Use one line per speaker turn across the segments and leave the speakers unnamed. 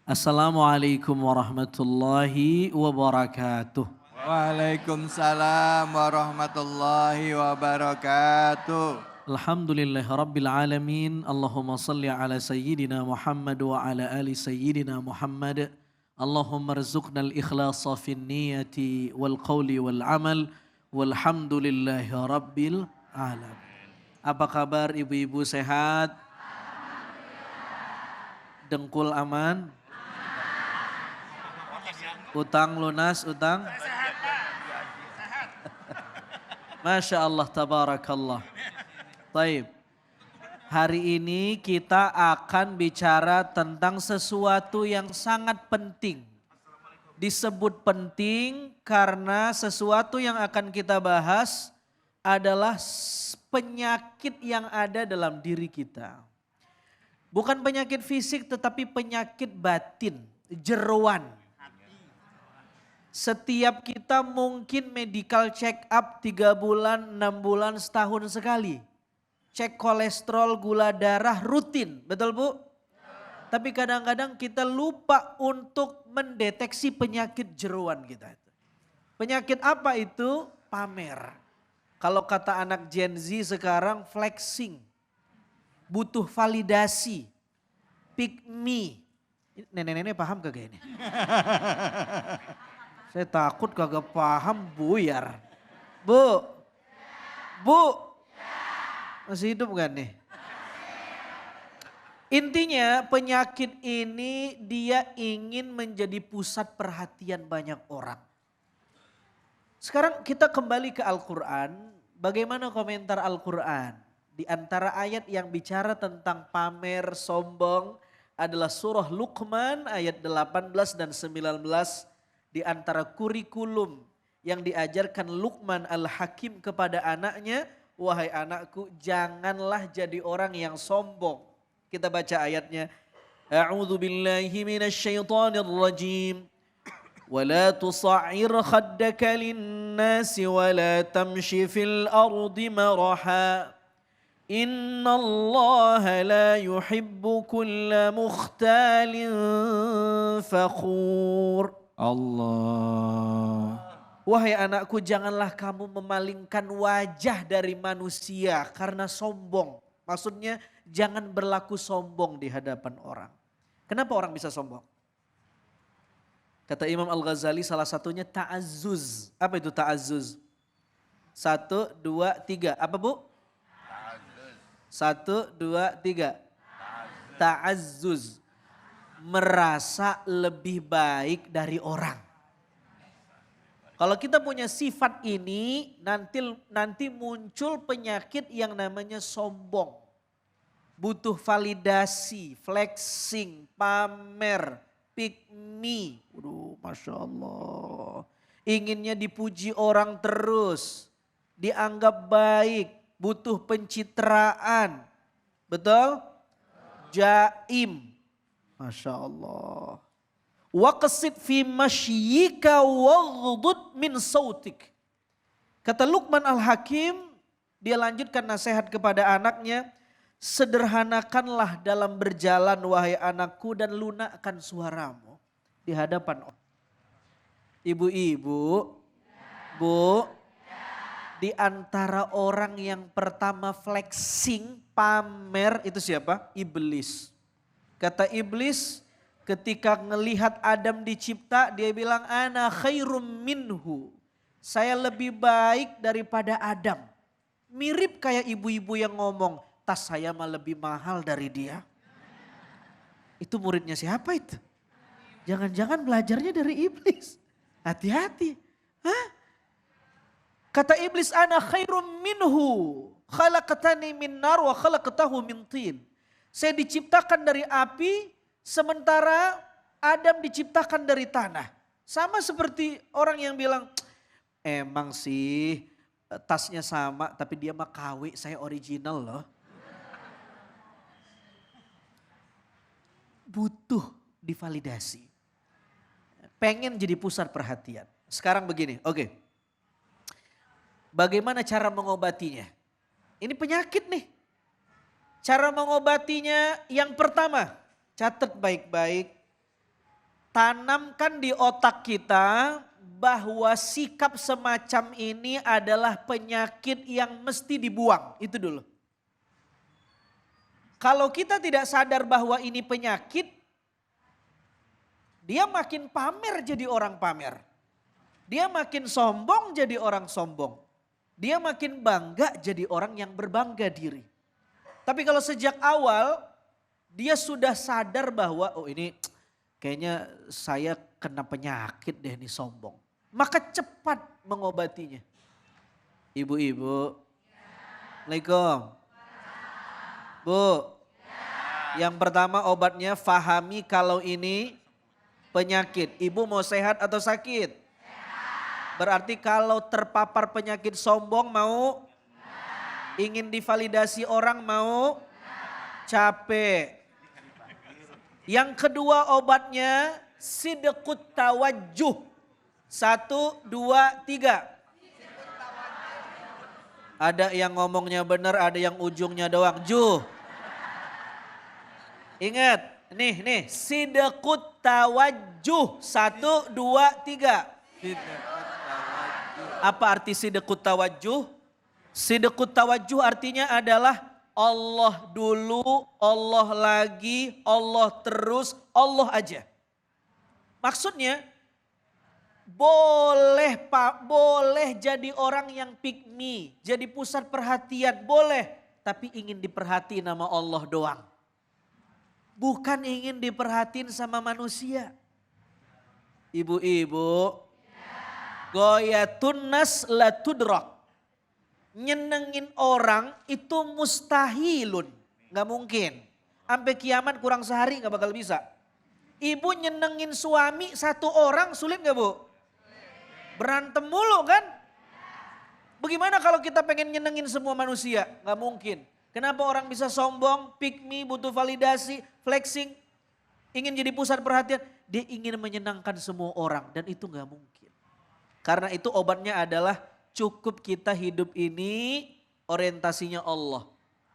Assalamualaikum warahmatullahi wabarakatuh.
Waalaikumsalam warahmatullahi wabarakatuh.
Alhamdulillahi rabbil alamin. Allahumma salli ala sayyidina Muhammad wa ala ali sayyidina Muhammad. Allahumma rizukna al-ikhlasa fin niyati wal qawli wal amal. Walhamdulillahi rabbil alamin. Apa kabar ibu-ibu, sehat? Dengkul aman? Utang lunas, utang? Masya Allah, tabarakallah. Taib. Hari ini kita akan bicara tentang sesuatu yang sangat penting. Disebut penting karena sesuatu yang akan kita bahas adalah penyakit yang ada dalam diri kita. Bukan penyakit fisik tetapi penyakit batin, jeroan. Setiap kita mungkin medical check up 3 bulan, 6 bulan, setahun sekali. Cek kolesterol, gula darah rutin, betul Bu? Tapi kadang-kadang kita lupa untuk mendeteksi penyakit jeroan kita. Penyakit apa itu? Pamer. Kalau kata anak Gen Z sekarang flexing. Butuh validasi. Pick me. Nenek-nenek paham kagak ini? Saya takut kagak paham buyar. Bu. Masih hidup kan nih? Intinya penyakit ini dia ingin menjadi pusat perhatian banyak orang. Sekarang kita kembali ke Al-Quran. Bagaimana komentar Al-Quran? Di antara ayat yang bicara tentang pamer, sombong adalah surah Luqman ayat 18 dan 19. Di antara kurikulum yang diajarkan Luqman Al-Hakim kepada anaknya, wahai anakku janganlah jadi orang yang sombong. Kita baca ayatnya. A'udzu billahi minasyaitonir rajim. Wa la tusa'ir khaddaka lin-nasi wa la tamshi fil ardi maraha. Innallaha la yuhibbu kulla mukhtalin fakhur. Allah. Wahai anakku, janganlah kamu memalingkan wajah dari manusia karena sombong. Maksudnya jangan berlaku sombong di hadapan orang. Kenapa orang bisa sombong? Kata Imam Al-Ghazali salah satunya ta'azzuz. Apa itu ta'azzuz? 1, 2, 3. Apa Bu? 1, 2, 3. Ta'azzuz. Merasa lebih baik dari orang. Kalau kita punya sifat ini, nanti muncul penyakit yang namanya sombong. Butuh validasi, flexing, pamer, pick me. Masya Allah. Inginnya dipuji orang terus, dianggap baik, butuh pencitraan. Betul? Jaim. Masya Allah. Waqsid fi mashyika waghdud min sautik. Kata Luqman Al-Hakim, dia lanjutkan nasihat kepada anaknya, sederhanakanlah dalam berjalan wahai anakku dan lunakkan suaramu di hadapan orang. Ibu-ibu, Bu, di antara orang yang pertama flexing, pamer itu siapa? Iblis. Kata iblis, ketika ngelihat Adam dicipta, dia bilang ana khairum minhu. Saya lebih baik daripada Adam. Mirip kayak ibu-ibu yang ngomong, tas saya mah lebih mahal dari dia. Itu muridnya siapa itu? Jangan-jangan belajarnya dari iblis. Hati-hati. Hah? Kata iblis ana khairum minhu. Khalaqatani min nar wa khalaqatahu min tin. Saya diciptakan dari api, sementara Adam diciptakan dari tanah. Sama seperti orang yang bilang, emang sih tasnya sama tapi dia mah KW, saya original loh. Butuh divalidasi. Pengen jadi pusat perhatian. Sekarang begini, oke. Bagaimana cara mengobatinya? Ini penyakit nih. Cara mengobatinya yang pertama, catat baik-baik. tanamkan di otak kita bahwa sikap semacam ini adalah penyakit yang mesti dibuang. Itu dulu. Kalau kita tidak sadar bahwa ini penyakit, dia makin pamer jadi orang pamer. Dia makin sombong jadi orang sombong. Dia makin bangga jadi orang yang berbangga diri. Tapi kalau sejak awal dia sudah sadar bahwa oh ini kayaknya saya kena penyakit deh ini sombong. Maka cepat mengobatinya. Ibu-ibu. Assalamualaikum. Bu, yang pertama obatnya fahami kalau ini penyakit. Ibu mau sehat atau sakit? Berarti kalau terpapar penyakit sombong mau? Ingin divalidasi orang mau? Capek. Yang kedua obatnya sidqut tawajjuh. 1, 2, 3. Ada yang ngomongnya benar, ada yang ujungnya doang. Ingat, nih, sidqut tawajjuh. 1, 2, 3. Apa arti sidqut tawajjuh? Sidqut tawajjuh artinya adalah Allah dulu, Allah lagi, Allah terus, Allah aja. Maksudnya boleh jadi orang yang pick me, jadi pusat perhatian, boleh. Tapi ingin diperhatiin sama Allah doang. Bukan ingin diperhatiin sama manusia. Ibu-ibu, goyatun nas la tudrak. Nyenengin orang itu mustahilun, gak mungkin. Sampai kiamat kurang sehari gak bakal bisa. Ibu nyenengin suami satu orang sulit gak bu? Berantem mulu kan? Bagaimana kalau kita pengen nyenengin semua manusia? Gak mungkin. Kenapa orang bisa sombong, pick me, butuh validasi, flexing, ingin jadi pusat perhatian? Dia ingin menyenangkan semua orang dan itu gak mungkin. Karena itu obatnya adalah cukup kita hidup ini orientasinya Allah.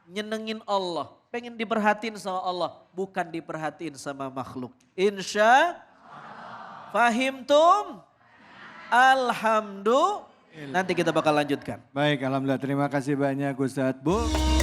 Nyenengin Allah, pengen diperhatiin sama Allah, bukan diperhatiin sama makhluk. Insya fahimtum? Alhamdulillah. Nanti kita bakal lanjutkan.
Baik, alhamdulillah terima kasih banyak Ustadz. Bu.